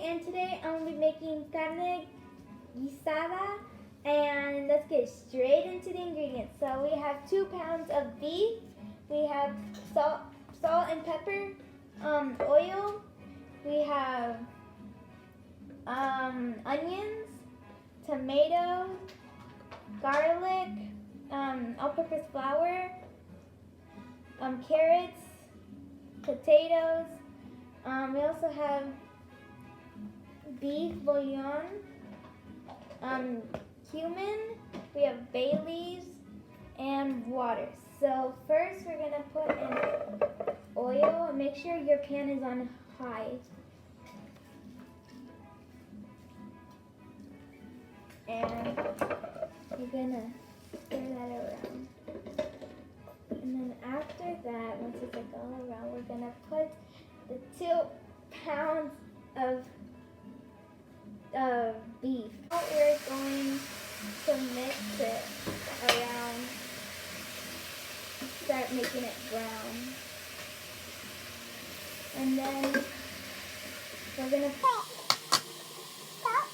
and today I'm going to be making carne guisada, and let's get straight into the ingredients. So we have 2 pounds of beef, we have salt and pepper, oil, we have onions, tomatoes, garlic, all-purpose flour, carrots, potatoes. We also have beef bullion, cumin, we have bay leaves, and water. So first we're going to put in oil. Make sure your pan is on high. And you're going to stir that around. And then after that, once it's like all around, we're going to put the 2 pounds of beef. Now we're going to mix it around, start making it brown. And then we're going to put salt.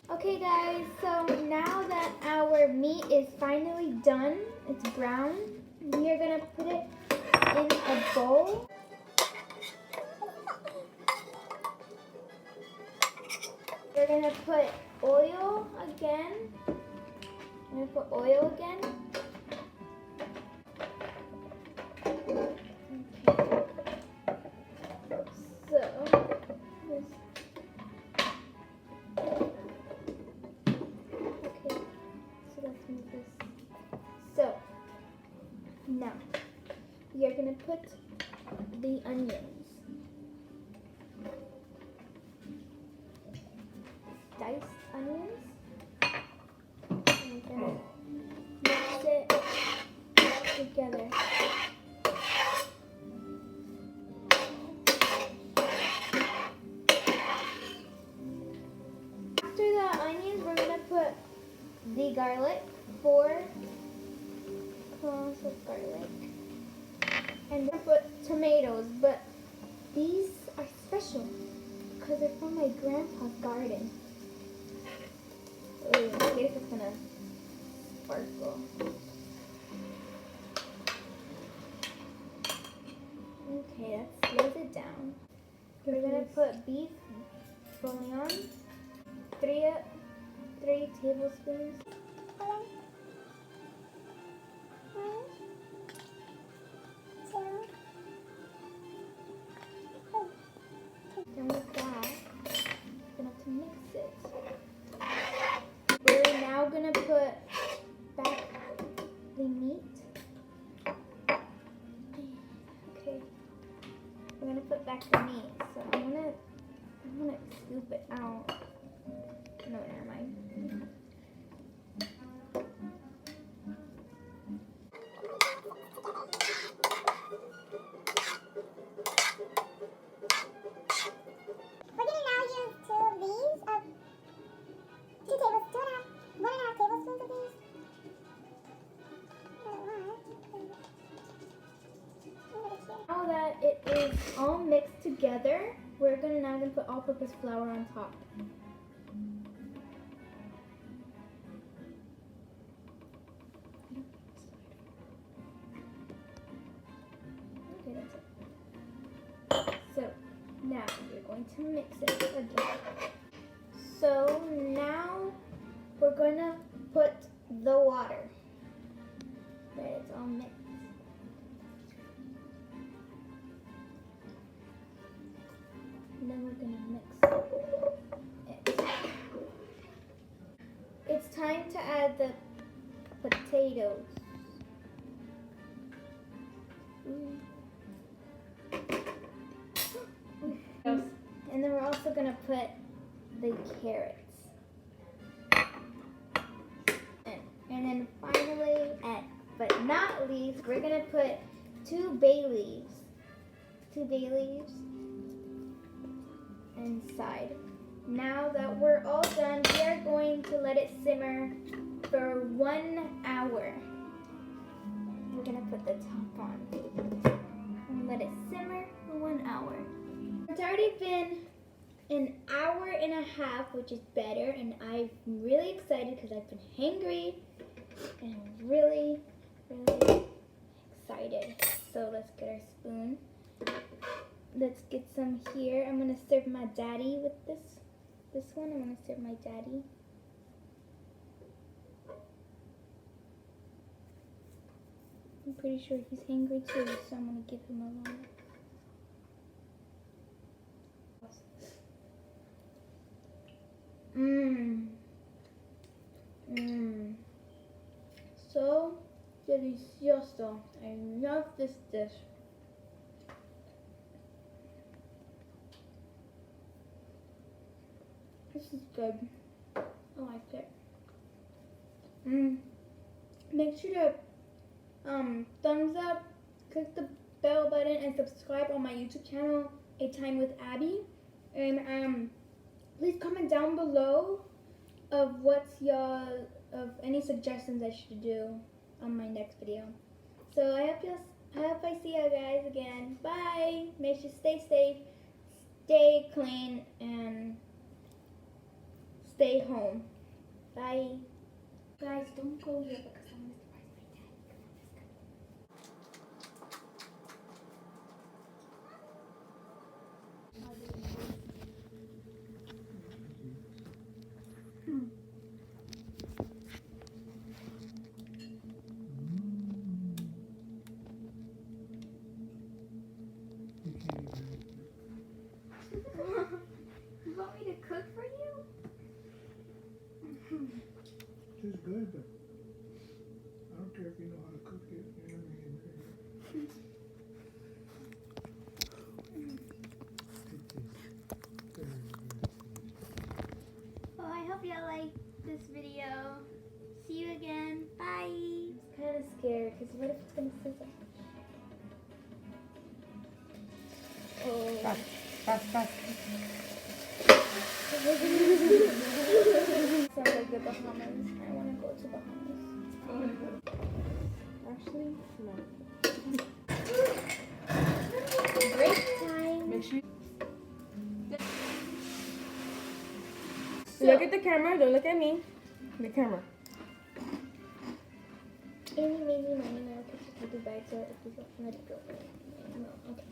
Okay guys, so now that our meat is finally done, it's brown, we are going to put it in a bowl. We're going to put oil again. I'm going to put oil again. So now you're going to put the onions, diced onions, and you're going to mix it together. After the onions, we're going to put the garlic, 4 cloves of garlic, and then put tomatoes, but these are special because they're from my grandpa's garden. Ooh, in case it's gonna sparkle. Okay, that slows it down. We're gonna put beef bouillon, 3 tablespoons. And with that, we're going to mix it. We're now going to put back the meat. Okay, we're going to put back the meat. So I'm gonna scoop it out. No, never mind. Now that it is all mixed together, we're now going to put all-purpose flour on top. Okay, that's it. So now we're going to mix it again. So now we're going to put the water. Right, it's all mixed. And then we're going to mix it. It's time to add the potatoes. And then we're also going to put the carrots. And then finally, but not least, we're going to put 2 bay leaves. 2 bay leaves inside. Now that we're all done, we are going to let it simmer for 1 hour. We're gonna put the top on and let it simmer for 1 hour. It's already been an hour and a half, which is better, and I'm really excited because I've been hangry and I'm really excited. So let's get our spoon. Let's get some here. I'm gonna serve my daddy with this one. I'm gonna serve my daddy. I'm pretty sure he's hungry too, so I'm gonna give him a lot. So delicioso. I love this dish. This is good. I like it. Make sure to thumbs up, click the bell button, and subscribe on my YouTube channel, A Time with Abby. And please comment down below of of any suggestions I should do on my next video. So I hope I see you guys again. Bye. Make sure to stay safe, stay clean, and stay home. Bye. Guys, don't go yet because I'm gonna surprise my dad. You want me to cook for you? It's good, but I don't care if you know how to cook it. You know what I mean? Well, I hope you liked this video. See you again. Bye. I'm kind of scared because what if it's going to sizzle? Oh. Fast. Sounds like the Bahamas. I want to go to Bahamas. Actually, no. Break time. Make sure. Look at the camera. Don't look at me. The camera. Any, many, money, no, because you do bite, so if you don't let it go. No, okay.